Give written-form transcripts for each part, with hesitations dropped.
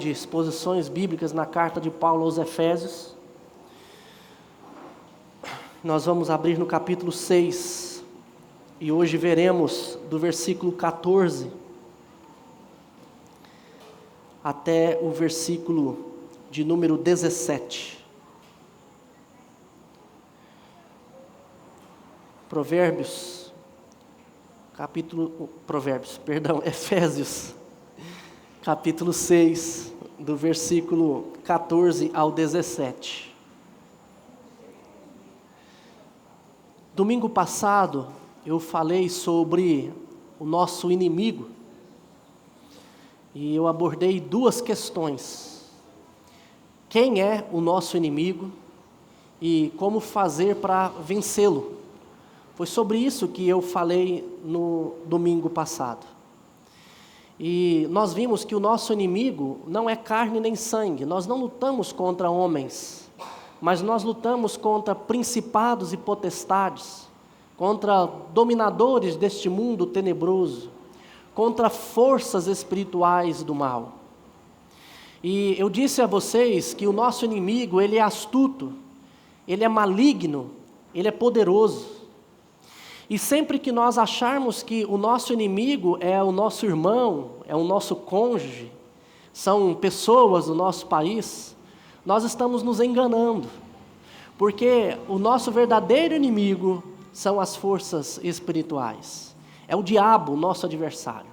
de exposições bíblicas na carta de Paulo aos Efésios. Nós vamos abrir no capítulo 6 e hoje veremos do versículo 14 até o versículo de número 17. Efésios, capítulo 6, do versículo 14 ao 17. Domingo passado, eu falei sobre o nosso inimigo, e eu abordei duas questões. Quem é o nosso inimigo e como fazer para vencê-lo? Foi sobre isso que eu falei no domingo passado. E nós vimos que o nosso inimigo não é carne nem sangue. Nós não lutamos contra homens, mas nós lutamos contra principados e potestades, contra dominadores deste mundo tenebroso, contra forças espirituais do mal. E eu disse a vocês que o nosso inimigo, ele é astuto, ele é maligno, ele é poderoso. E sempre que nós acharmos que o nosso inimigo é o nosso irmão, é o nosso cônjuge, são pessoas do nosso país, nós estamos nos enganando. Porque o nosso verdadeiro inimigo são as forças espirituais. É o diabo, nosso adversário.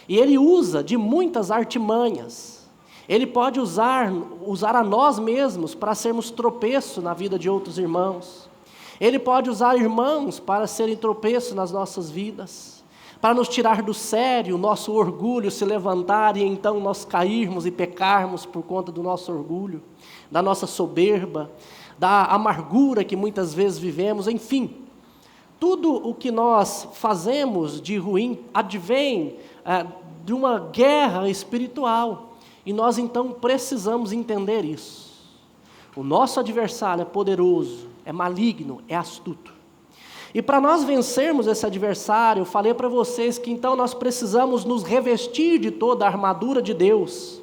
E ele usa de muitas artimanhas. Ele pode usar a nós mesmos para sermos tropeço na vida de outros irmãos. Ele pode usar irmãos para serem tropeço nas nossas vidas, para nos tirar do sério, o nosso orgulho se levantar e então nós cairmos e pecarmos por conta do nosso orgulho, da nossa soberba, da amargura que muitas vezes vivemos, enfim. Tudo o que nós fazemos de ruim advém de uma guerra espiritual, e nós então precisamos entender isso. O nosso adversário é poderoso, é maligno, é astuto. E para nós vencermos esse adversário, eu falei para vocês que então nós precisamos nos revestir de toda a armadura de Deus.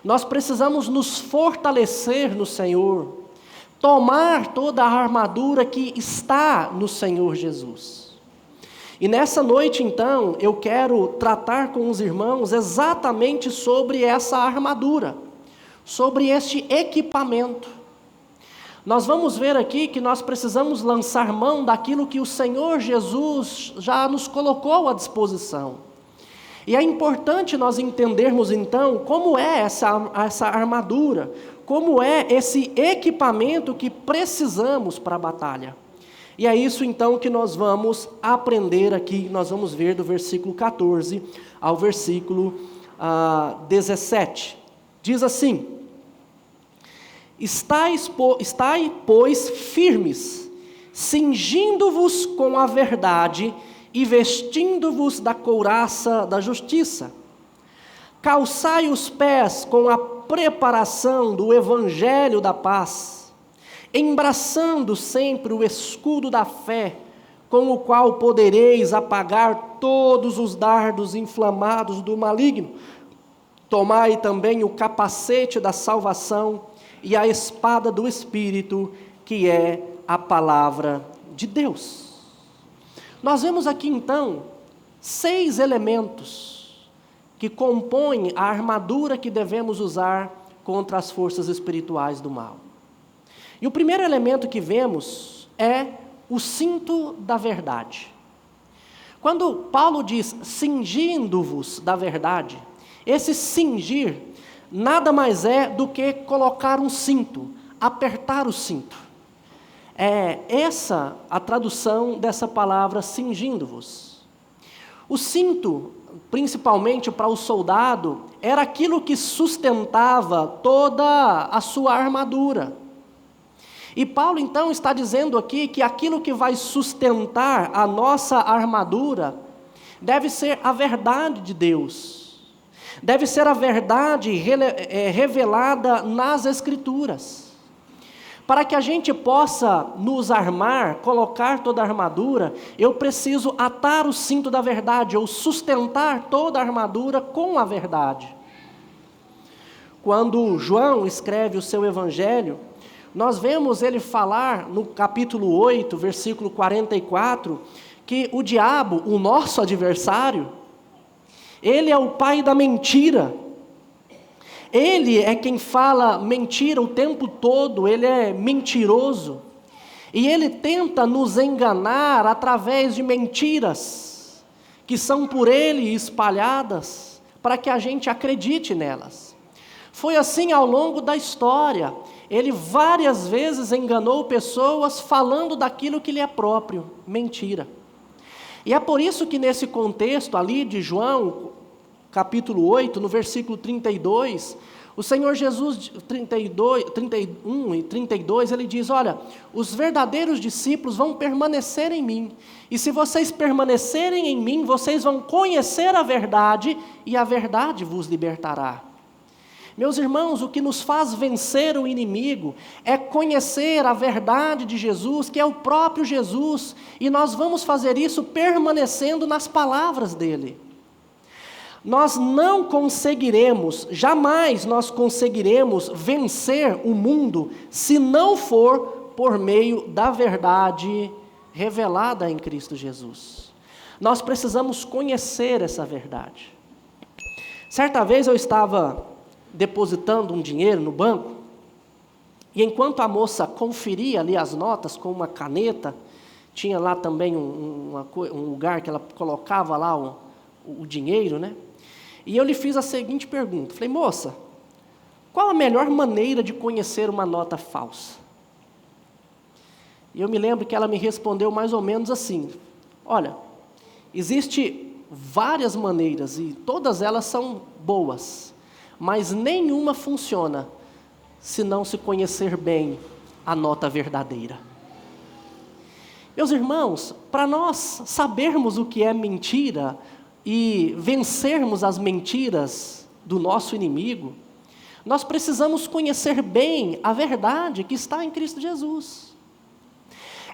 Nós precisamos nos fortalecer no Senhor, tomar toda a armadura que está no Senhor Jesus. E nessa noite então, eu quero tratar com os irmãos exatamente sobre essa armadura, sobre este equipamento. Nós vamos ver aqui que nós precisamos lançar mão daquilo que o Senhor Jesus já nos colocou à disposição. E é importante nós entendermos então como é essa armadura, como é esse equipamento que precisamos para a batalha. E é isso então que nós vamos aprender aqui, nós vamos ver do versículo 14 ao versículo 17. Diz assim: Estai, pois, firmes, cingindo-vos com a verdade e vestindo-vos da couraça da justiça. Calçai os pés com a preparação do evangelho da paz, embraçando sempre o escudo da fé, com o qual podereis apagar todos os dardos inflamados do maligno. Tomai também o capacete da salvação e a espada do Espírito, que é a palavra de Deus. Nós vemos aqui então 6 elementos que compõem a armadura que devemos usar contra as forças espirituais do mal. E o primeiro elemento que vemos é o cinto da verdade. Quando Paulo diz cingindo-vos da verdade, esse cingir nada mais é do que colocar um cinto, apertar o cinto. É essa a tradução dessa palavra cingindo-vos. O cinto, principalmente para o soldado, era aquilo que sustentava toda a sua armadura. E Paulo então está dizendo aqui que aquilo que vai sustentar a nossa armadura deve ser a verdade de Deus. Deve ser a verdade revelada nas Escrituras. Para que a gente possa nos armar, colocar toda a armadura, eu preciso atar o cinto da verdade, ou sustentar toda a armadura com a verdade. quando João escreve o seu evangelho, nós vemos ele falar no capítulo 8, versículo 44, que o diabo, o nosso adversário, ele é o pai da mentira. Ele é quem fala mentira o tempo todo, ele é mentiroso. E ele tenta nos enganar através de mentiras que são por ele espalhadas para que a gente acredite nelas. Foi assim ao longo da história. Ele várias vezes enganou pessoas falando daquilo que lhe é próprio, mentira. E é por isso que nesse contexto ali de João, capítulo 8, no versículo 32, o Senhor Jesus, 31 e 32, ele diz, olha, os verdadeiros discípulos vão permanecer em mim, e se vocês permanecerem em mim, vocês vão conhecer a verdade, e a verdade vos libertará. Meus irmãos, o que nos faz vencer o inimigo é conhecer a verdade de Jesus, que é o próprio Jesus, e nós vamos fazer isso permanecendo nas palavras dele. Nós não conseguiremos, jamais nós conseguiremos vencer o mundo se não for por meio da verdade revelada em Cristo Jesus. Nós precisamos conhecer essa verdade. Certa vez eu estava depositando um dinheiro no banco, e enquanto a moça conferia ali as notas com uma caneta, tinha lá também um lugar que ela colocava lá o dinheiro, né? E eu lhe fiz a seguinte pergunta, falei, moça, qual a melhor maneira de conhecer uma nota falsa? E eu me lembro que ela me respondeu mais ou menos assim, olha, existe várias maneiras e todas elas são boas, mas nenhuma funciona se não se conhecer bem a nota verdadeira. Meus irmãos, para nós sabermos o que é mentira e vencermos as mentiras do nosso inimigo, nós precisamos conhecer bem a verdade que está em Cristo Jesus.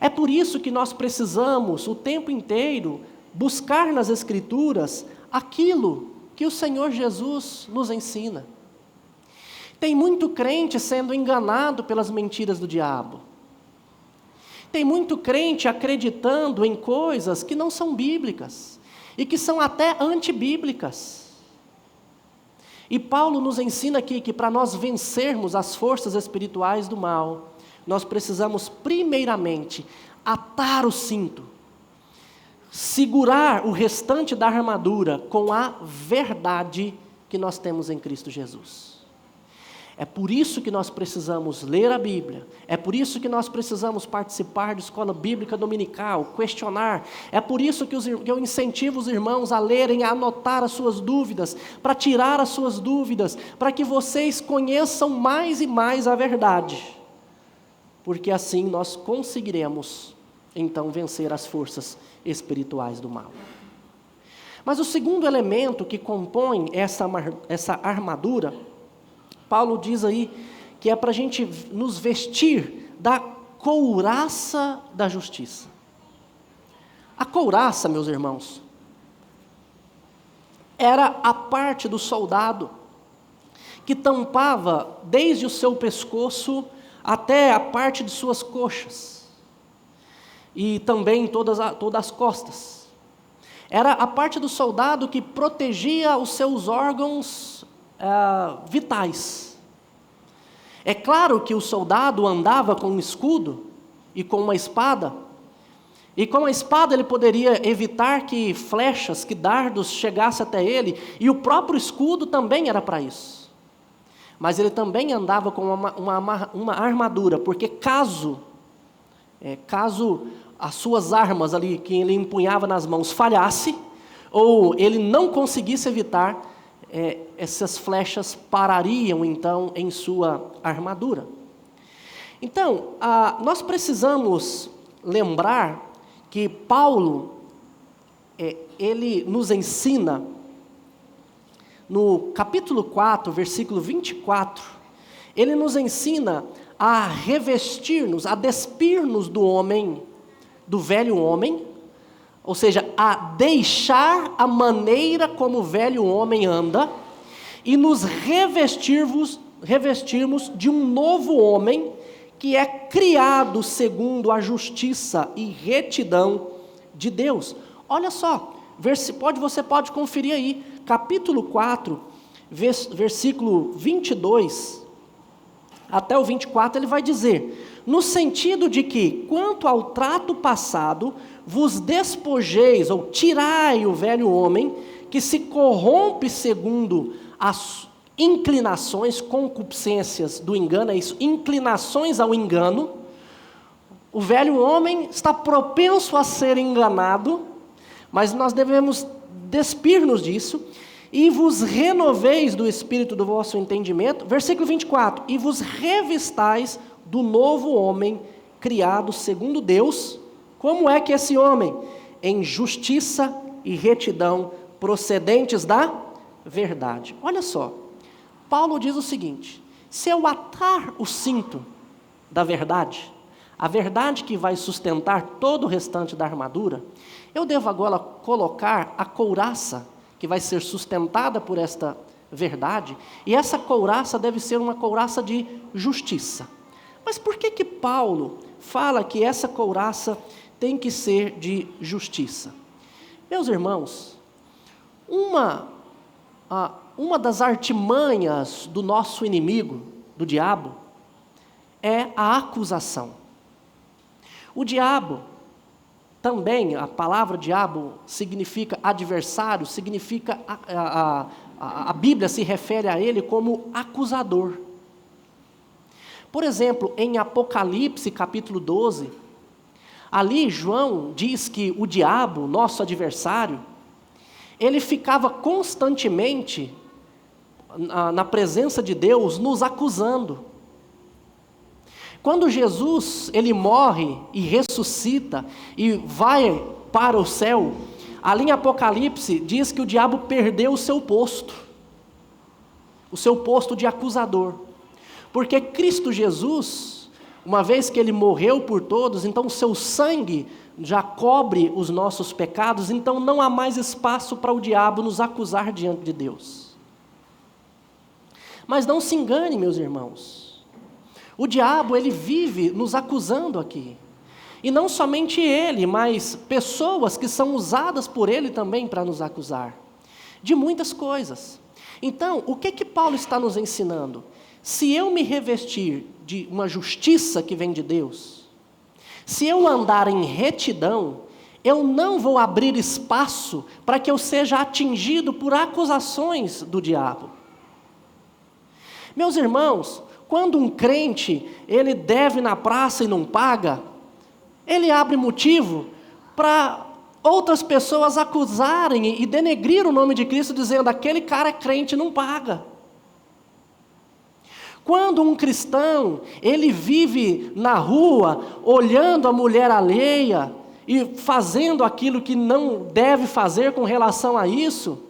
É por isso que nós precisamos, o tempo inteiro, buscar nas Escrituras aquilo que o Senhor Jesus nos ensina. Tem muito crente sendo enganado pelas mentiras do diabo. Tem muito crente acreditando em coisas que não são bíblicas e que são até antibíblicas. E Paulo nos ensina aqui que para nós vencermos as forças espirituais do mal, nós precisamos primeiramente atar o cinto, segurar o restante da armadura com a verdade que nós temos em Cristo Jesus. É por isso que nós precisamos ler a Bíblia, é por isso que nós precisamos participar de escola bíblica dominical, questionar, é por isso que eu incentivo os irmãos a lerem, a anotar as suas dúvidas, para tirar as suas dúvidas, para que vocês conheçam mais e mais a verdade, porque assim nós conseguiremos, então, vencer as forças espirituais do mal. Mas o segundo elemento que compõe essa armadura, Paulo diz aí que é para a gente nos vestir da couraça da justiça. A couraça, meus irmãos, era a parte do soldado que tampava desde o seu pescoço até a parte de suas coxas e também todas as costas. Era a parte do soldado que protegia os seus órgãos vitais. É claro que o soldado andava com um escudo e com uma espada, e com a espada ele poderia evitar que flechas, que dardos chegassem até ele, e o próprio escudo também era para isso. Mas ele também andava com uma armadura, porque caso as suas armas ali, que ele empunhava nas mãos, falhasse, ou ele não conseguisse evitar, essas flechas parariam, então, em sua armadura. Então, nós precisamos lembrar que Paulo, ele nos ensina, no capítulo 4, versículo 24, ele nos ensina a revestir-nos, a despir-nos do velho homem, ou seja, a deixar a maneira como o velho homem anda, e nos revestirmos de um novo homem que é criado segundo a justiça e retidão de Deus. Olha só, você pode conferir aí, capítulo 4, versículo 22 até o 24, ele vai dizer: no sentido de que, quanto ao trato passado, vos despojeis, ou tirai o velho homem, que se corrompe segundo as inclinações, concupiscências do engano, é isso, inclinações ao engano. O velho homem está propenso a ser enganado, mas nós devemos despir-nos disso, e vos renoveis do espírito do vosso entendimento, versículo 24, e vos revistais do novo homem, criado segundo Deus. Como é que esse homem? Em justiça e retidão, procedentes da verdade. Olha só, Paulo diz o seguinte: se eu atar o cinto da verdade, a verdade que vai sustentar todo o restante da armadura, eu devo agora colocar a couraça, que vai ser sustentada por esta verdade, e essa couraça deve ser uma couraça de justiça. Mas por que Paulo fala que essa couraça tem que ser de justiça? Meus irmãos, uma das artimanhas do nosso inimigo, do diabo, é a acusação. O diabo, também, a palavra diabo significa adversário, significa, a Bíblia se refere a ele como acusador. Por exemplo, em Apocalipse capítulo 12, ali João diz que o diabo, nosso adversário, ele ficava constantemente na presença de Deus nos acusando. Quando Jesus, ele morre e ressuscita e vai para o céu, ali em Apocalipse diz que o diabo perdeu o seu posto de acusador. Porque Cristo Jesus, uma vez que ele morreu por todos, então o seu sangue já cobre os nossos pecados, então não há mais espaço para o diabo nos acusar diante de Deus. Mas não se engane, meus irmãos. O diabo, ele vive nos acusando aqui. E não somente ele, mas pessoas que são usadas por ele também para nos acusar. De muitas coisas. Então, o que Paulo está nos ensinando? Se eu me revestir de uma justiça que vem de Deus, se eu andar em retidão, eu não vou abrir espaço para que eu seja atingido por acusações do diabo. Meus irmãos, quando um crente, ele deve na praça e não paga, ele abre motivo para outras pessoas acusarem e denegrir o nome de Cristo, dizendo: aquele cara é crente e não paga. Quando um cristão, ele vive na rua, olhando a mulher alheia e fazendo aquilo que não deve fazer com relação a isso,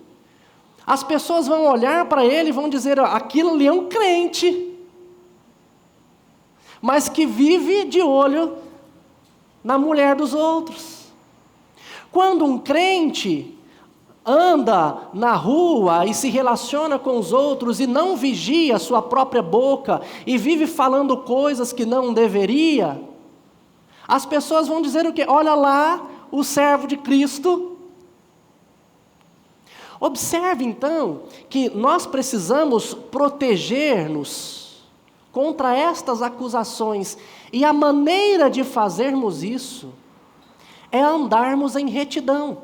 as pessoas vão olhar para ele e vão dizer: aquilo ali é um crente, mas que vive de olho na mulher dos outros. Quando um crente anda na rua e se relaciona com os outros e não vigia a sua própria boca e vive falando coisas que não deveria, as pessoas vão dizer o quê? Olha lá, o servo de Cristo. Observe então que nós precisamos proteger-nos contra estas acusações, e a maneira de fazermos isso é andarmos em retidão.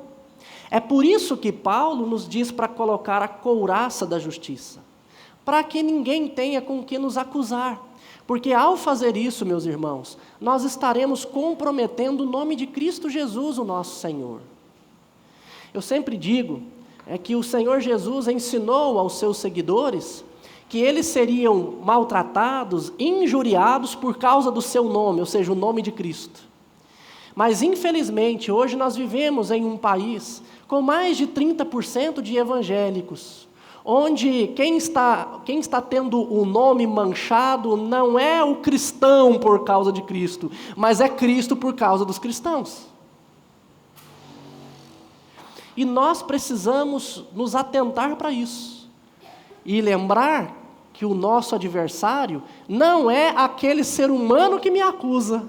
É por isso que Paulo nos diz para colocar a couraça da justiça, para que ninguém tenha com que nos acusar, porque ao fazer isso, meus irmãos, nós estaremos comprometendo o nome de Cristo Jesus, o nosso Senhor. Eu sempre digo que o Senhor Jesus ensinou aos seus seguidores que eles seriam maltratados, injuriados por causa do seu nome, ou seja, o nome de Cristo. Mas infelizmente, hoje nós vivemos em um país com mais de 30% de evangélicos, onde quem está tendo o nome manchado não é o cristão por causa de Cristo, mas é Cristo por causa dos cristãos. E nós precisamos nos atentar para isso. e lembrar que o nosso adversário não é aquele ser humano que me acusa,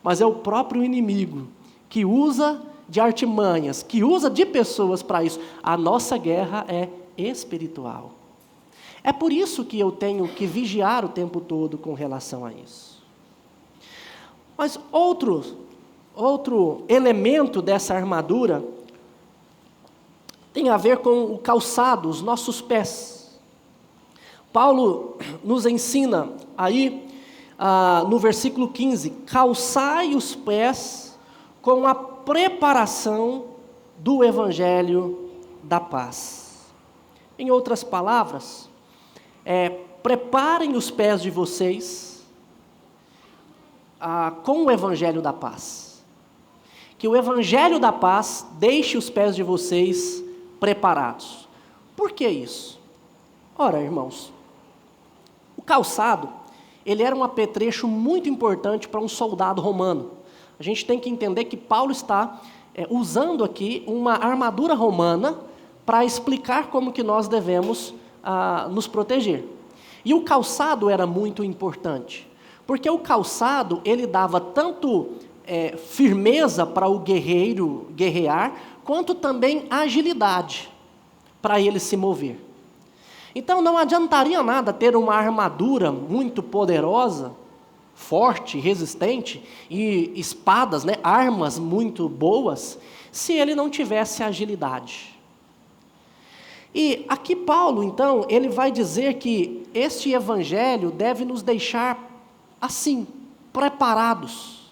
mas é o próprio inimigo, que usa de artimanhas, que usa de pessoas para isso. A nossa guerra é espiritual. É por isso que eu tenho que vigiar o tempo todo com relação a isso. Mas outro elemento dessa armadura tem a ver com o calçado, os nossos pés. Paulo nos ensina aí, no versículo 15, calçai os pés com a preparação do Evangelho da paz. Em outras palavras, preparem os pés de vocês com o Evangelho da paz. Que o Evangelho da paz deixe os pés de vocês preparados. Por que isso? Ora, irmãos, o calçado, ele era um apetrecho muito importante para um soldado romano. A gente tem que entender que Paulo está usando aqui uma armadura romana para explicar como que nós devemos nos proteger. E o calçado era muito importante, porque o calçado, ele dava tanto firmeza para o guerreiro guerrear, quanto também agilidade para ele se mover. Então não adiantaria nada ter uma armadura muito poderosa, forte, resistente, e espadas, armas muito boas, se ele não tivesse agilidade. E aqui Paulo, então, ele vai dizer que este evangelho deve nos deixar assim, preparados.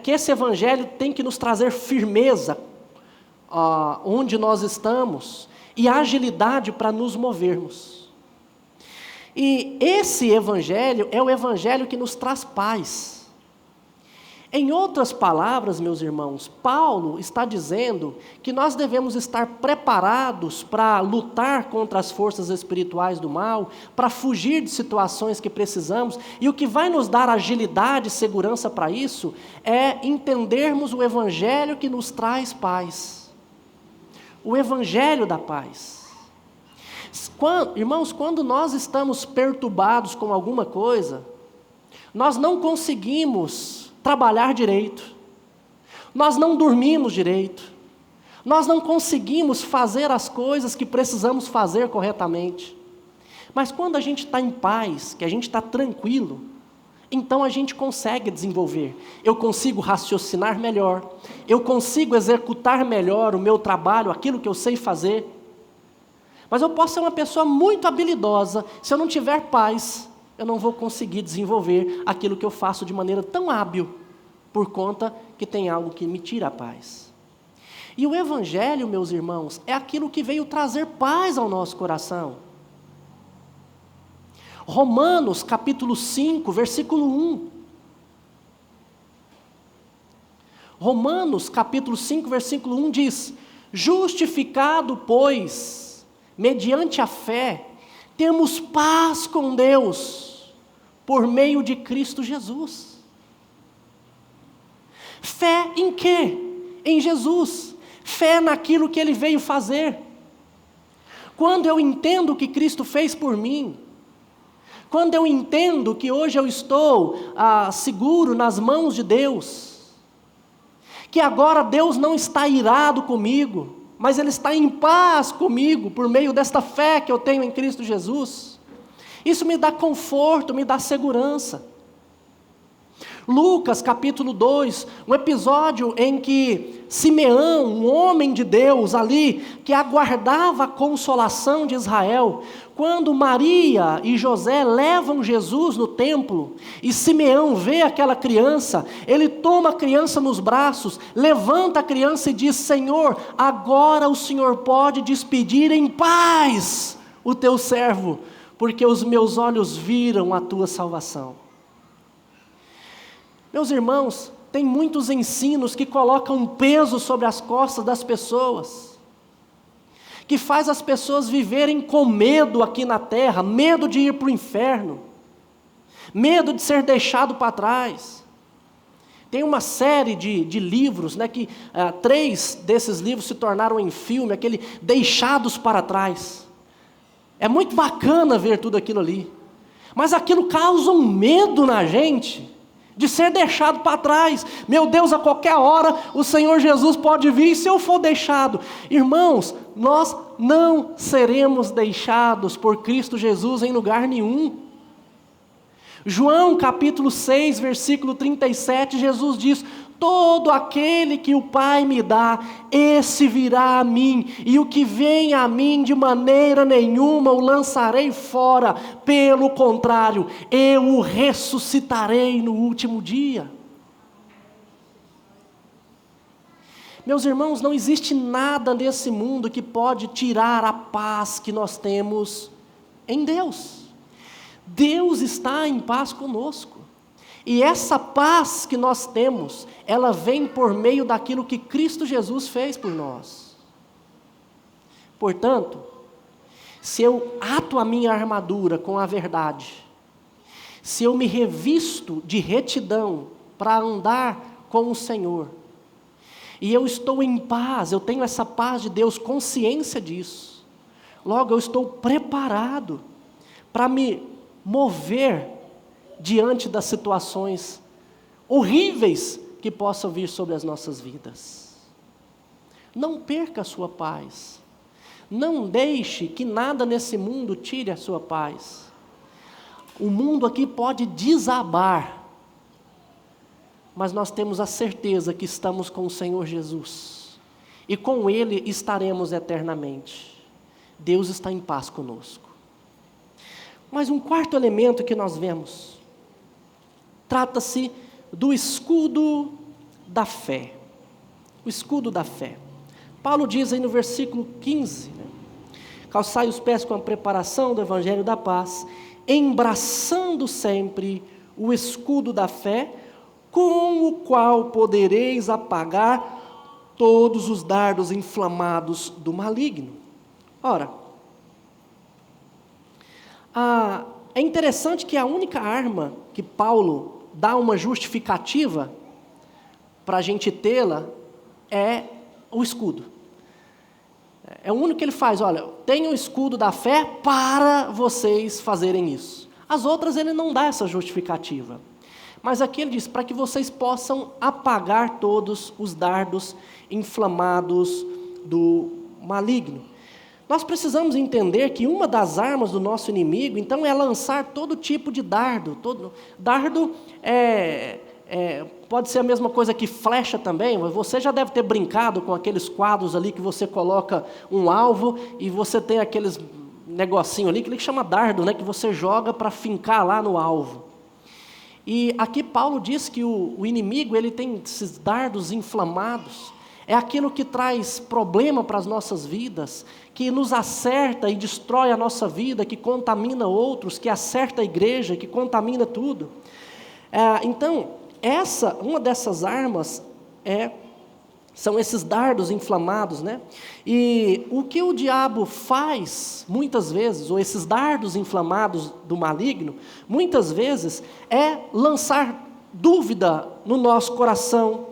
Que esse evangelho tem que nos trazer firmeza onde nós estamos e agilidade para nos movermos. E esse evangelho é o evangelho que nos traz paz. Em outras palavras, meus irmãos, Paulo está dizendo que nós devemos estar preparados para lutar contra as forças espirituais do mal, para fugir de situações que precisamos, e o que vai nos dar agilidade e segurança para isso é entendermos o evangelho que nos traz paz. O evangelho da paz. Irmãos, quando nós estamos perturbados com alguma coisa, nós não conseguimos trabalhar direito, nós não dormimos direito, nós não conseguimos fazer as coisas que precisamos fazer corretamente. Mas quando a gente está em paz, que a gente está tranquilo, então a gente consegue desenvolver. Eu consigo raciocinar melhor, eu consigo executar melhor o meu trabalho, aquilo que eu sei fazer. Mas eu posso ser uma pessoa muito habilidosa, se eu não tiver paz, eu não vou conseguir desenvolver aquilo que eu faço de maneira tão hábil, por conta que tem algo que me tira a paz. E o evangelho, meus irmãos, é aquilo que veio trazer paz ao nosso coração. Romanos, capítulo 5, versículo 1. Romanos, capítulo 5, versículo 1 diz: justificado, pois, mediante a fé, temos paz com Deus, por meio de Cristo Jesus. Fé em quê? Em Jesus. Fé naquilo que Ele veio fazer. Quando eu entendo o que Cristo fez por mim, quando eu entendo que hoje eu estou seguro nas mãos de Deus, que agora Deus não está irado comigo, mas Ele está em paz comigo, por meio desta fé que eu tenho em Cristo Jesus, isso me dá conforto, me dá segurança. Lucas capítulo 2, um episódio em que Simeão, um homem de Deus ali, que aguardava a consolação de Israel, quando Maria e José levam Jesus no templo, e Simeão vê aquela criança, ele toma a criança nos braços, levanta a criança e diz: Senhor, agora o Senhor pode despedir em paz o teu servo, porque os meus olhos viram a tua salvação. Meus irmãos, tem muitos ensinos que colocam peso sobre as costas das pessoas, que faz as pessoas viverem com medo aqui na terra, medo de ir para o inferno, medo de ser deixado para trás. Tem uma série de livros, né, que 3 desses livros se tornaram em filme, aquele Deixados para Trás. É muito bacana ver tudo aquilo ali. Mas aquilo causa um medo na gente, de ser deixado para trás. Meu Deus, a qualquer hora o Senhor Jesus pode vir, e se eu for deixado? Irmãos, nós não seremos deixados por Cristo Jesus em lugar nenhum. João capítulo 6, versículo 37, Jesus diz: todo aquele que o Pai me dá, esse virá a mim, e o que vem a mim de maneira nenhuma o lançarei fora, pelo contrário, eu o ressuscitarei no último dia. Meus irmãos, não existe nada nesse mundo que pode tirar a paz que nós temos em Deus. Deus está em paz conosco, e essa paz que nós temos, ela vem por meio daquilo que Cristo Jesus fez por nós. Portanto, se eu ato a minha armadura com a verdade, se eu me revisto de retidão para andar com o Senhor, e eu estou em paz, eu tenho essa paz de Deus, consciência disso, logo eu estou preparado para me mover diante das situações horríveis que possam vir sobre as nossas vidas. Não perca a sua paz. Não deixe que nada nesse mundo tire a sua paz. O mundo aqui pode desabar, mas nós temos a certeza que estamos com o Senhor Jesus, e com Ele estaremos eternamente. Deus está em paz conosco. Mas um quarto elemento que nós vemos, trata-se do escudo da fé. O escudo da fé. Paulo diz aí no versículo 15, calçai os pés com a preparação do evangelho da paz, embraçando sempre o escudo da fé, com o qual podereis apagar todos os dardos inflamados do maligno. Ora, é interessante que a única arma que Paulo dá uma justificativa para a gente tê-la é o escudo. É o único que ele faz: olha, tenha o escudo da fé para vocês fazerem isso. As outras ele não dá essa justificativa. Mas aqui ele diz: para que vocês possam apagar todos os dardos inflamados do maligno. Nós precisamos entender que uma das armas do nosso inimigo, então, é lançar todo tipo de dardo. Dardo pode ser a mesma coisa que flecha também. Você já deve ter brincado com aqueles quadros ali que você coloca um alvo e você tem aqueles negocinho ali que chama dardo, né, que você joga para fincar lá no alvo. E aqui Paulo diz que o inimigo, ele tem esses dardos inflamados. É aquilo que traz problema para as nossas vidas, que nos acerta e destrói a nossa vida, que contamina outros, que acerta a igreja, que contamina tudo. Então, uma dessas armas são esses dardos inflamados, né? E o que o diabo faz, muitas vezes, ou esses dardos inflamados do maligno, muitas vezes, é lançar dúvida no nosso coração,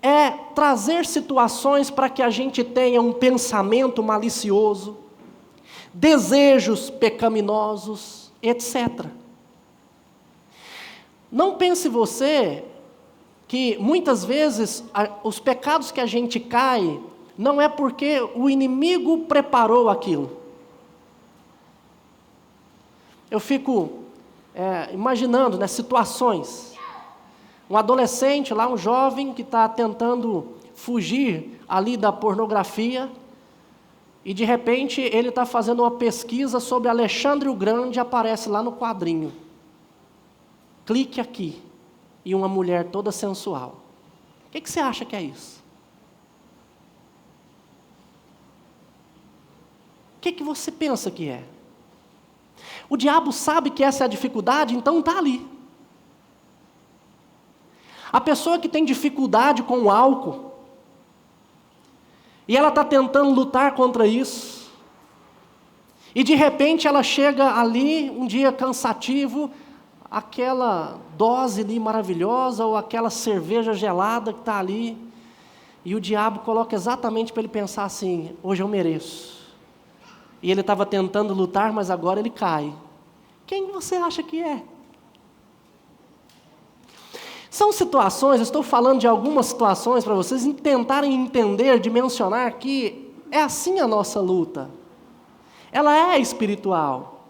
é trazer situações para que a gente tenha um pensamento malicioso, desejos pecaminosos, etc. Não pense você que muitas vezes os pecados que a gente cai não é porque o inimigo preparou aquilo. Eu fico imaginando, né, situações. Um adolescente lá, um jovem que está tentando fugir ali da pornografia, e de repente ele está fazendo uma pesquisa sobre Alexandre o Grande, e aparece lá no quadrinho: clique aqui, e uma mulher toda sensual. O que você acha que é isso? O que você pensa que é? O diabo sabe que essa é a dificuldade, então está ali. A pessoa que tem dificuldade com o álcool, e ela está tentando lutar contra isso, e de repente ela chega ali, um dia cansativo, aquela dose ali maravilhosa ou aquela cerveja gelada que está ali, e o diabo coloca exatamente para ele pensar assim: hoje eu mereço. E ele estava tentando lutar, mas agora ele cai. Quem você acha que é? São situações, eu estou falando de algumas situações para vocês tentarem entender, dimensionar que é assim a nossa luta. Ela é espiritual.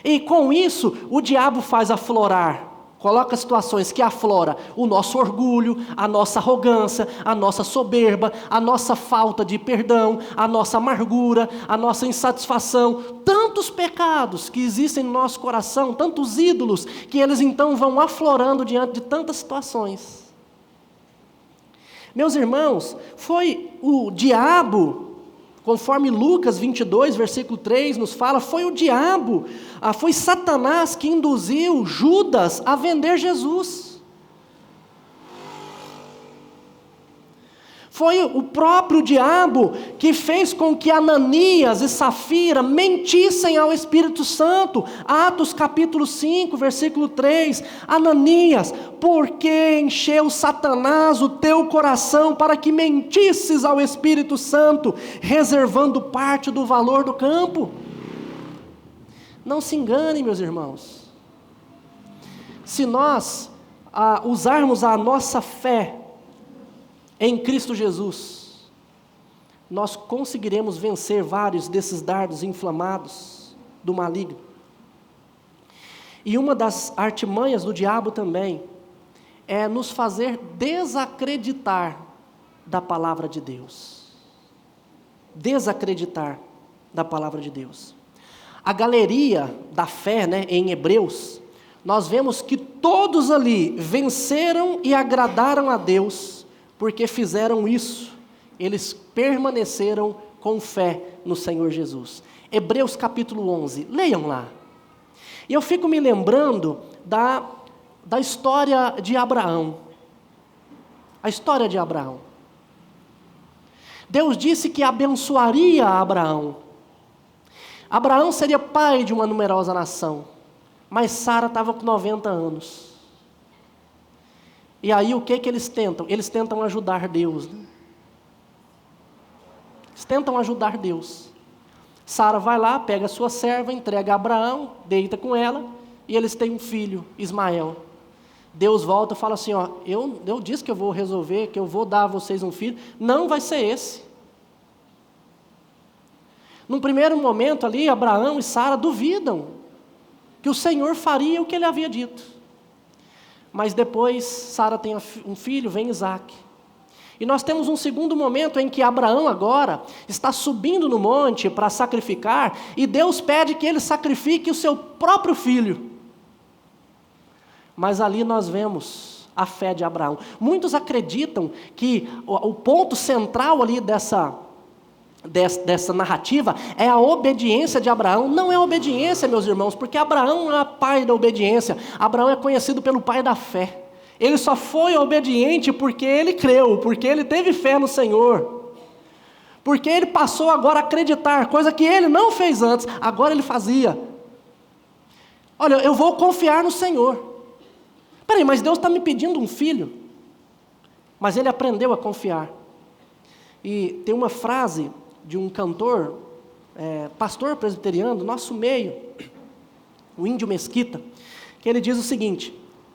E com isso, o diabo faz aflorar, coloca situações que aflora o nosso orgulho, a nossa arrogância, a nossa soberba, a nossa falta de perdão, a nossa amargura, a nossa insatisfação, tantos pecados que existem no nosso coração, tantos ídolos, que eles então vão aflorando diante de tantas situações. Meus irmãos, foi o diabo, conforme Lucas 22, versículo 3 nos fala, foi o diabo, foi Satanás que induziu Judas a vender Jesus. Foi o próprio diabo que fez com que Ananias e Safira mentissem ao Espírito Santo. Atos capítulo 5, versículo 3. Ananias, por que encheu Satanás o teu coração para que mentisses ao Espírito Santo, reservando parte do valor do campo? Não se engane, meus irmãos. Se nós usarmos a nossa fé em Cristo Jesus, nós conseguiremos vencer vários desses dardos inflamados do maligno. E uma das artimanhas do diabo também é nos fazer desacreditar da palavra de Deus. Desacreditar da palavra de Deus. A galeria da fé, em Hebreus, nós vemos que todos ali venceram e agradaram a Deus, porque fizeram isso, eles permaneceram com fé no Senhor Jesus. Hebreus capítulo 11, leiam lá. E eu fico me lembrando da história de Abraão. A história de Abraão. Deus disse que abençoaria Abraão. Abraão seria pai de uma numerosa nação, mas Sara estava com 90 anos. E aí o que eles tentam? Eles tentam ajudar Deus. Eles tentam ajudar Deus. Sara vai lá, pega a sua serva, entrega a Abraão, deita com ela, e eles têm um filho, Ismael. Deus volta e fala assim, eu disse que eu vou resolver, que eu vou dar a vocês um filho, não vai ser esse. Num primeiro momento ali, Abraão e Sara duvidam que o Senhor faria o que ele havia dito. Mas depois, Sara tem um filho, vem Isaac. E nós temos um segundo momento em que Abraão agora está subindo no monte para sacrificar, e Deus pede que ele sacrifique o seu próprio filho. Mas ali nós vemos a fé de Abraão. Muitos acreditam que o ponto central ali dessa narrativa é a obediência de Abraão. Não é obediência, meus irmãos, porque Abraão é o pai da obediência. Abraão é conhecido pelo pai da fé. Ele só foi obediente porque ele creu, porque ele teve fé no Senhor, porque ele passou agora a acreditar, coisa que ele não fez antes, agora ele fazia. Olha, eu vou confiar no Senhor. Peraí, mas Deus está me pedindo um filho? Mas ele aprendeu a confiar. E tem uma frase de um cantor, pastor presbiteriano, do nosso meio, o Índio Mesquita, que ele diz o seguinte,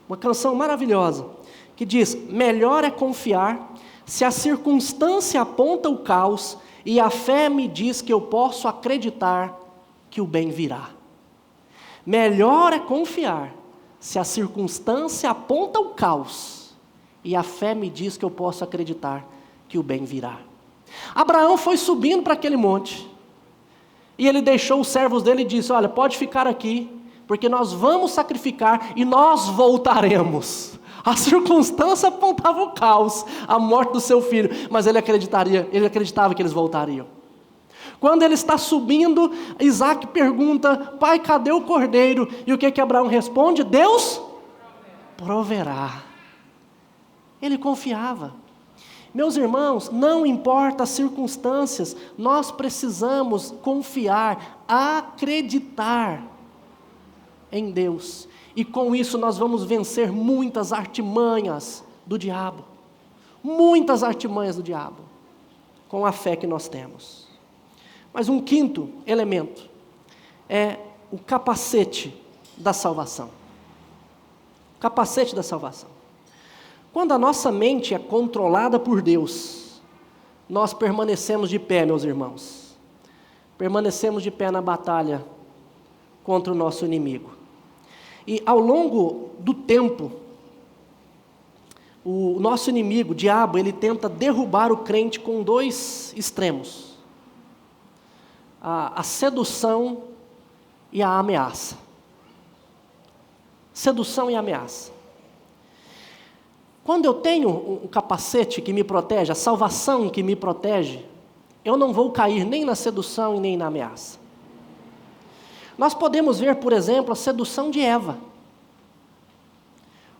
uma canção maravilhosa, que diz: melhor é confiar se a circunstância aponta o caos e a fé me diz que eu posso acreditar que o bem virá. Melhor é confiar se a circunstância aponta o caos e a fé me diz que eu posso acreditar que o bem virá. Abraão foi subindo para aquele monte, e ele deixou os servos dele e disse: olha, pode ficar aqui, porque nós vamos sacrificar e nós voltaremos. A circunstância apontava o caos, a morte do seu filho, mas ele acreditava que eles voltariam. Quando ele está subindo, Isaac pergunta: pai, cadê o cordeiro? E o que Abraão responde? Deus proverá. Ele confiava. Meus irmãos, não importa as circunstâncias, nós precisamos confiar, acreditar em Deus. E com isso nós vamos vencer muitas artimanhas do diabo. Muitas artimanhas do diabo. Com a fé que nós temos. Mas um quinto elemento é o capacete da salvação. Capacete da salvação. Quando a nossa mente é controlada por Deus, nós permanecemos de pé, meus irmãos. Permanecemos de pé na batalha contra o nosso inimigo. E ao longo do tempo, o nosso inimigo, o diabo, ele tenta derrubar o crente com dois extremos. A sedução e a ameaça. Sedução e ameaça. Quando eu tenho um capacete que me protege, a salvação que me protege, eu não vou cair nem na sedução e nem na ameaça. Nós podemos ver, por exemplo, a sedução de Eva.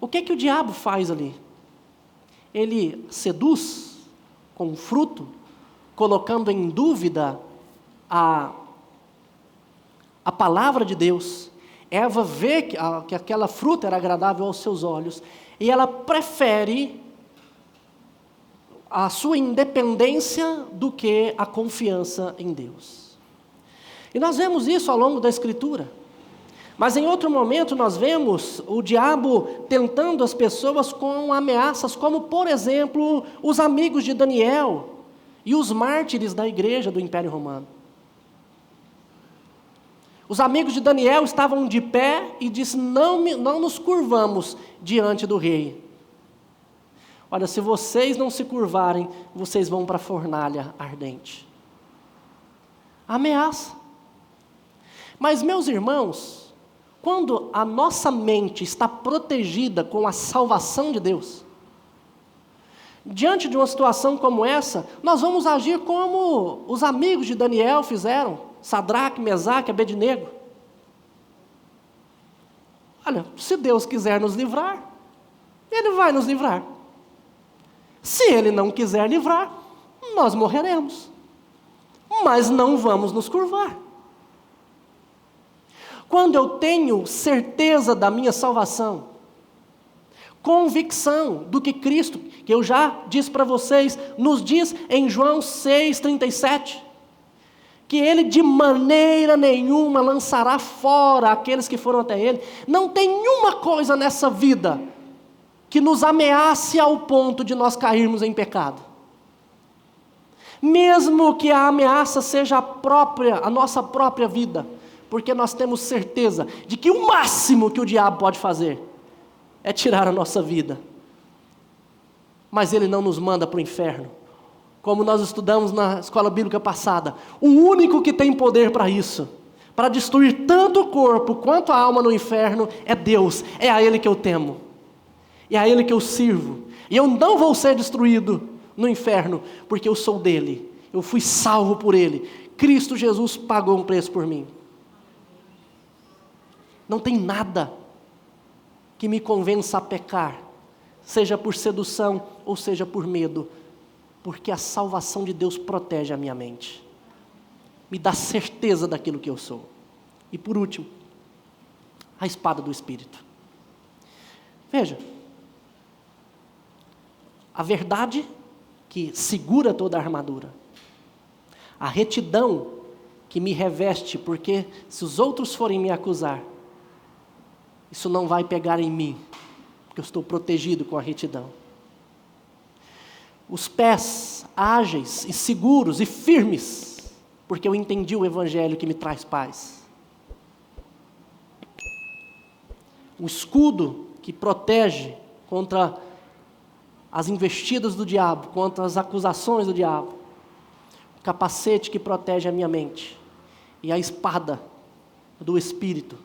O que o diabo faz ali? Ele seduz com o fruto, colocando em dúvida a palavra de Deus. Eva vê que aquela fruta era agradável aos seus olhos, e ela prefere a sua independência do que a confiança em Deus. E nós vemos isso ao longo da Escritura. Mas em outro momento nós vemos o diabo tentando as pessoas com ameaças, como por exemplo, os amigos de Daniel e os mártires da igreja do Império Romano. Os amigos de Daniel estavam de pé e disse: não nos curvamos diante do rei. Olha, se vocês não se curvarem, vocês vão para a fornalha ardente. Ameaça. Mas, meus irmãos, quando a nossa mente está protegida com a salvação de Deus, diante de uma situação como essa, nós vamos agir como os amigos de Daniel fizeram, Sadraque, Mesaque, Abednego. Olha, se Deus quiser nos livrar, Ele vai nos livrar. Se Ele não quiser livrar, nós morreremos. Mas não vamos nos curvar. Quando eu tenho certeza da minha salvação, convicção do que Cristo, que eu já disse para vocês, nos diz em João 6,37, que Ele de maneira nenhuma lançará fora aqueles que foram até Ele. Não tem nenhuma coisa nessa vida que nos ameace ao ponto de nós cairmos em pecado. Mesmo que a ameaça seja a nossa própria vida, porque nós temos certeza de que o máximo que o diabo pode fazer é tirar a nossa vida. Mas ele não nos manda para o inferno. Como nós estudamos na escola bíblica passada, o único que tem poder para isso, para destruir tanto o corpo quanto a alma no inferno, é Deus. É a Ele que eu temo. É a Ele que eu sirvo. E eu não vou ser destruído no inferno, porque eu sou dele. Eu fui salvo por Ele. Cristo Jesus pagou um preço por mim. Não tem nada que me convença a pecar, seja por sedução ou seja por medo, porque a salvação de Deus protege a minha mente, me dá certeza daquilo que eu sou. E por último, a espada do Espírito. Veja, a verdade que segura toda a armadura, a retidão que me reveste, porque se os outros forem me acusar, isso não vai pegar em mim, porque eu estou protegido com a retidão. Os pés ágeis e seguros e firmes, porque eu entendi o Evangelho que me traz paz. O escudo que protege contra as investidas do diabo, contra as acusações do diabo. O capacete que protege a minha mente. E a espada do Espírito,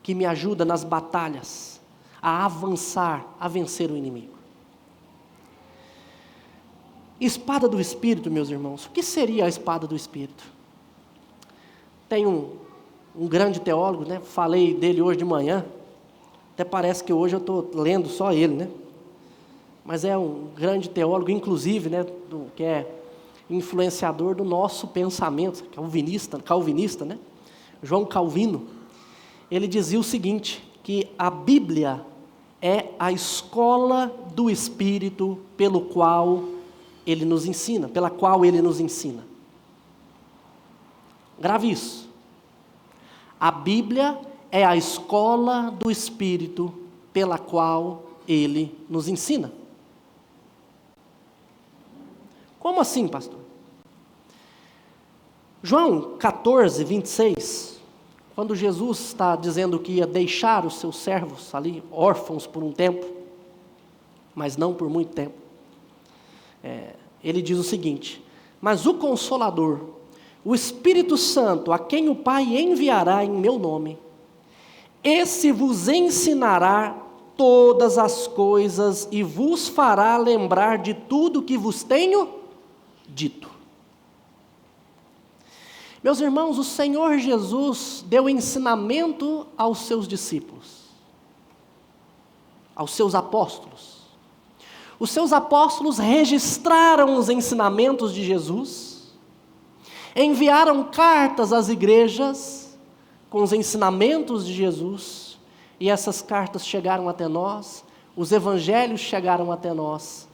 que me ajuda nas batalhas a avançar, a vencer o inimigo. Espada do Espírito, meus irmãos. O que seria a espada do Espírito? Tem um grande teólogo, né? Falei dele hoje de manhã. Até parece que hoje eu estou lendo só ele, né? Mas é um grande teólogo, inclusive, né? Que é influenciador do nosso pensamento, calvinista, né? João Calvino. ele dizia o seguinte, que a Bíblia é a escola do Espírito pela qual ele nos ensina. Grave isso. A Bíblia é a escola do Espírito pela qual ele nos ensina. Como assim, pastor? João 14, 26, quando Jesus está dizendo que ia deixar os seus servos ali, órfãos por um tempo, mas não por muito tempo, ele diz o seguinte: mas o Consolador, o Espírito Santo, a quem o Pai enviará em meu nome, esse vos ensinará todas as coisas e vos fará lembrar de tudo que vos tenho dito. Meus irmãos, o Senhor Jesus deu ensinamento aos seus discípulos, aos seus apóstolos. Os seus apóstolos registraram os ensinamentos de Jesus, enviaram cartas às igrejas com os ensinamentos de Jesus, e essas cartas chegaram até nós, os evangelhos chegaram até nós,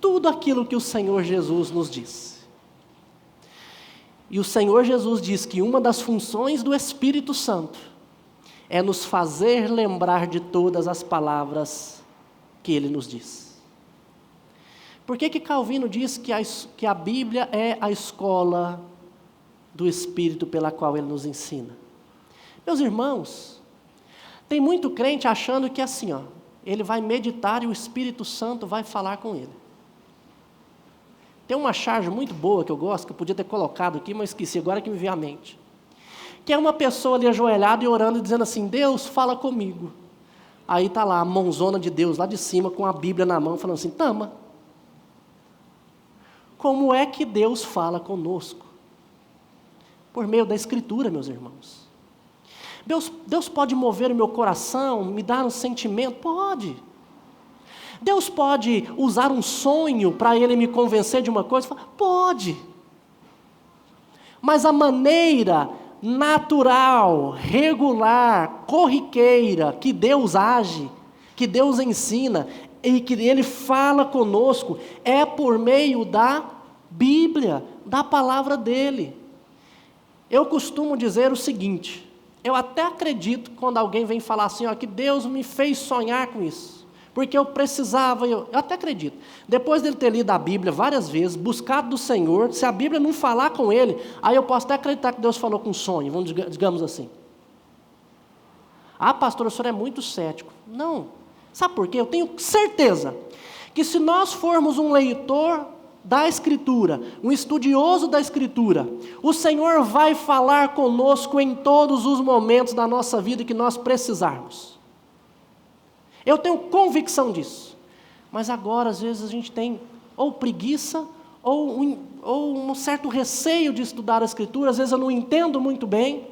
tudo aquilo que o Senhor Jesus nos disse. E o Senhor Jesus diz que uma das funções do Espírito Santo é nos fazer lembrar de todas as palavras que Ele nos diz. Por que Calvino diz que a Bíblia é a escola do Espírito pela qual Ele nos ensina? Meus irmãos, tem muito crente achando que assim, ele vai meditar e o Espírito Santo vai falar com ele. Tem uma charge muito boa que eu gosto, que eu podia ter colocado aqui, mas esqueci, agora que me veio à mente. Que é uma pessoa ali ajoelhada e orando e dizendo assim: Deus, fala comigo. Aí está lá a mãozona de Deus lá de cima com a Bíblia na mão, falando assim: tama. Como é que Deus fala conosco? Por meio da Escritura, meus irmãos. Deus pode mover o meu coração, me dar um sentimento? Pode. Deus pode usar um sonho para Ele me convencer de uma coisa? Pode. Mas a maneira natural, regular, corriqueira que Deus age, que Deus ensina e que Ele fala conosco é por meio da Bíblia, da palavra dEle. Eu costumo dizer o seguinte: eu até acredito quando alguém vem falar assim, que Deus me fez sonhar com isso. Porque eu precisava, eu até acredito. Depois dele ter lido a Bíblia várias vezes, buscado do Senhor, se a Bíblia não falar com ele, aí eu posso até acreditar que Deus falou com sonho, digamos assim. Pastor, o senhor é muito cético. Não. Sabe por quê? Eu tenho certeza que se nós formos um leitor da Escritura, um estudioso da Escritura, o Senhor vai falar conosco em todos os momentos da nossa vida que nós precisarmos. Eu tenho convicção disso. Mas agora, às vezes, a gente tem ou preguiça, ou um certo receio de estudar a Escritura. Às vezes eu não entendo muito bem,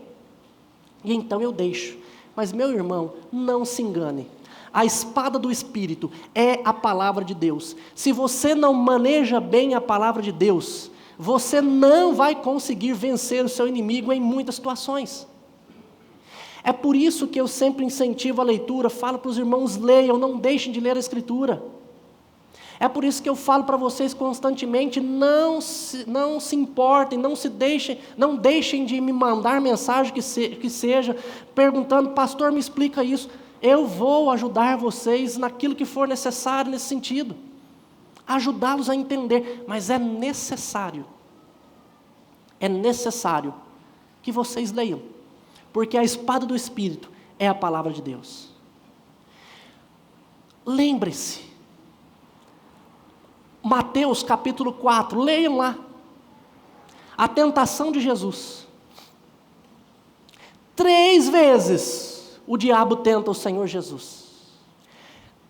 e então eu deixo. Mas, meu irmão, não se engane. A espada do Espírito é a palavra de Deus. Se você não maneja bem a palavra de Deus, você não vai conseguir vencer o seu inimigo em muitas situações. É por isso que eu sempre incentivo a leitura, falo para os irmãos: leiam, não deixem de ler a Escritura. É por isso que eu falo para vocês constantemente: não se importem, não deixem de me mandar mensagem que seja, perguntando: pastor, me explica isso. Eu vou ajudar vocês naquilo que for necessário nesse sentido. Ajudá-los a entender, mas é necessário que vocês leiam. Porque a espada do Espírito é a palavra de Deus. Lembre-se, Mateus capítulo 4, leiam lá, a tentação de Jesus. 3 vezes o diabo tenta o Senhor Jesus.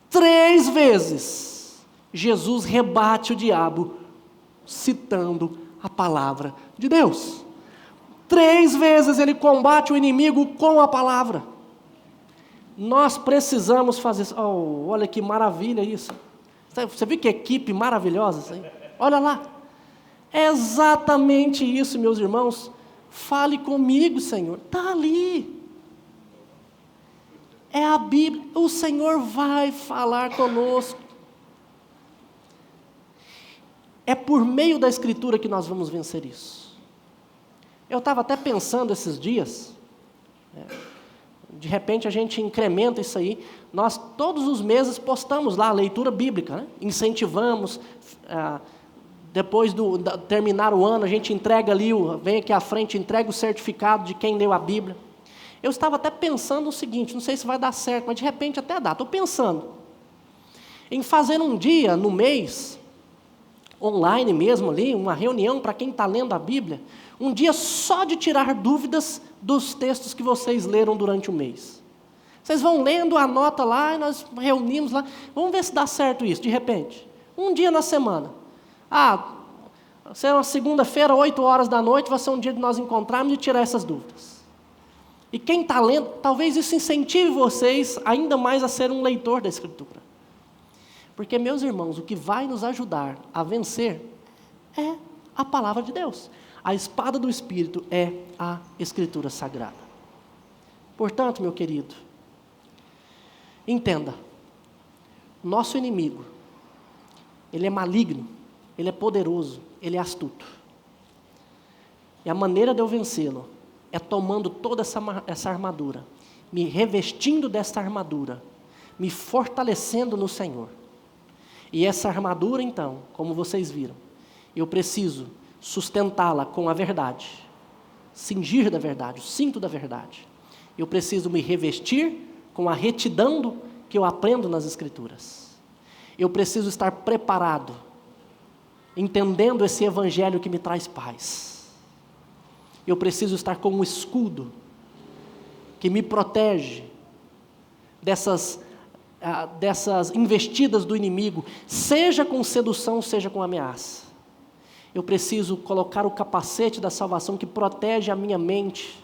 3 vezes Jesus rebate o diabo, citando a palavra de Deus. 3 vezes ele combate o inimigo com a palavra. Nós precisamos fazer isso. Olha que maravilha isso. Você viu que equipe maravilhosa isso aí? Olha lá. É exatamente isso, meus irmãos. Fale comigo, Senhor. Está ali. a Bíblia, o Senhor vai falar conosco. É por meio da Escritura que nós vamos vencer isso. Eu estava até pensando esses dias, de repente a gente incrementa isso aí. Nós todos os meses postamos lá a leitura bíblica, né? Incentivamos, depois terminar o ano, a gente entrega ali, vem aqui à frente, entrega o certificado de quem leu a Bíblia. Eu estava até pensando o seguinte, não sei se vai dar certo, mas de repente até dá. Estou pensando em fazer um dia no mês, online mesmo ali, uma reunião para quem está lendo a Bíblia, um dia só de tirar dúvidas dos textos que vocês leram durante o mês. Vocês vão lendo, anota lá, e nós reunimos lá, vamos ver se dá certo isso, de repente. Um dia na semana. Se é uma segunda-feira, 8 horas da noite, vai ser um dia de nós encontrarmos e tirar essas dúvidas. E quem está lendo, talvez isso incentive vocês ainda mais a ser um leitor da Escritura. Porque, meus irmãos, o que vai nos ajudar a vencer é a palavra de Deus. A espada do Espírito é a Escritura Sagrada. Portanto, meu querido, entenda, nosso inimigo, ele é maligno, ele é poderoso, ele é astuto. E a maneira de eu vencê-lo é tomando toda essa armadura, me revestindo dessa armadura, me fortalecendo no Senhor. E essa armadura, então, como vocês viram, eu preciso sustentá-la com a verdade, cingir da verdade, o cinto da verdade. Eu preciso me revestir com a retidão que eu aprendo nas Escrituras. Eu preciso estar preparado, entendendo esse evangelho que me traz paz. Eu preciso estar com um escudo que me protege dessas investidas do inimigo, seja com sedução, seja com ameaça. Eu preciso colocar o capacete da salvação que protege a minha mente.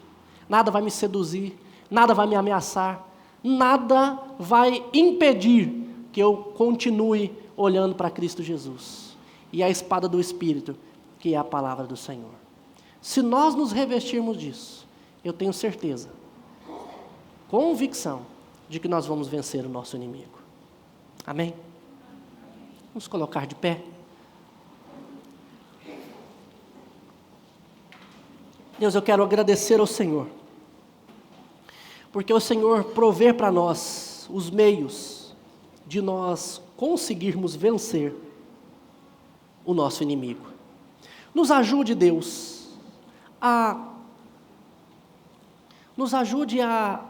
Nada vai me seduzir, nada vai me ameaçar, nada vai impedir que eu continue olhando para Cristo Jesus. E a espada do Espírito, que é a palavra do Senhor. Se nós nos revestirmos disso, eu tenho certeza, convicção, de que nós vamos vencer o nosso inimigo. Amém? Vamos colocar de pé. Deus, eu quero agradecer ao Senhor, porque o Senhor provê para nós os meios de nós conseguirmos vencer o nosso inimigo. Nos ajude, Deus, nos ajude a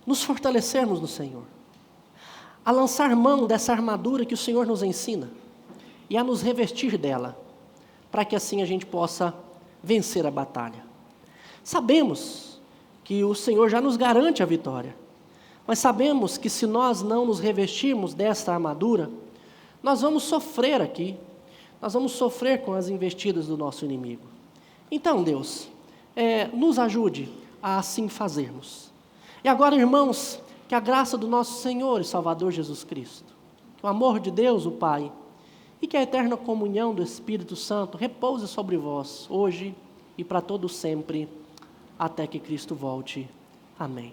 nos fortalecermos no Senhor, a lançar mão dessa armadura que o Senhor nos ensina e a nos revestir dela, para que assim a gente possa vencer a batalha. Sabemos que o Senhor já nos garante a vitória, mas sabemos que se nós não nos revestirmos desta armadura, nós vamos sofrer aqui, nós vamos sofrer com as investidas do nosso inimigo. Então, Deus, nos ajude a assim fazermos. E agora, irmãos, que a graça do nosso Senhor e Salvador Jesus Cristo, que o amor de Deus, o Pai, e que a eterna comunhão do Espírito Santo repouse sobre vós, hoje e para todo sempre, até que Cristo volte. Amém.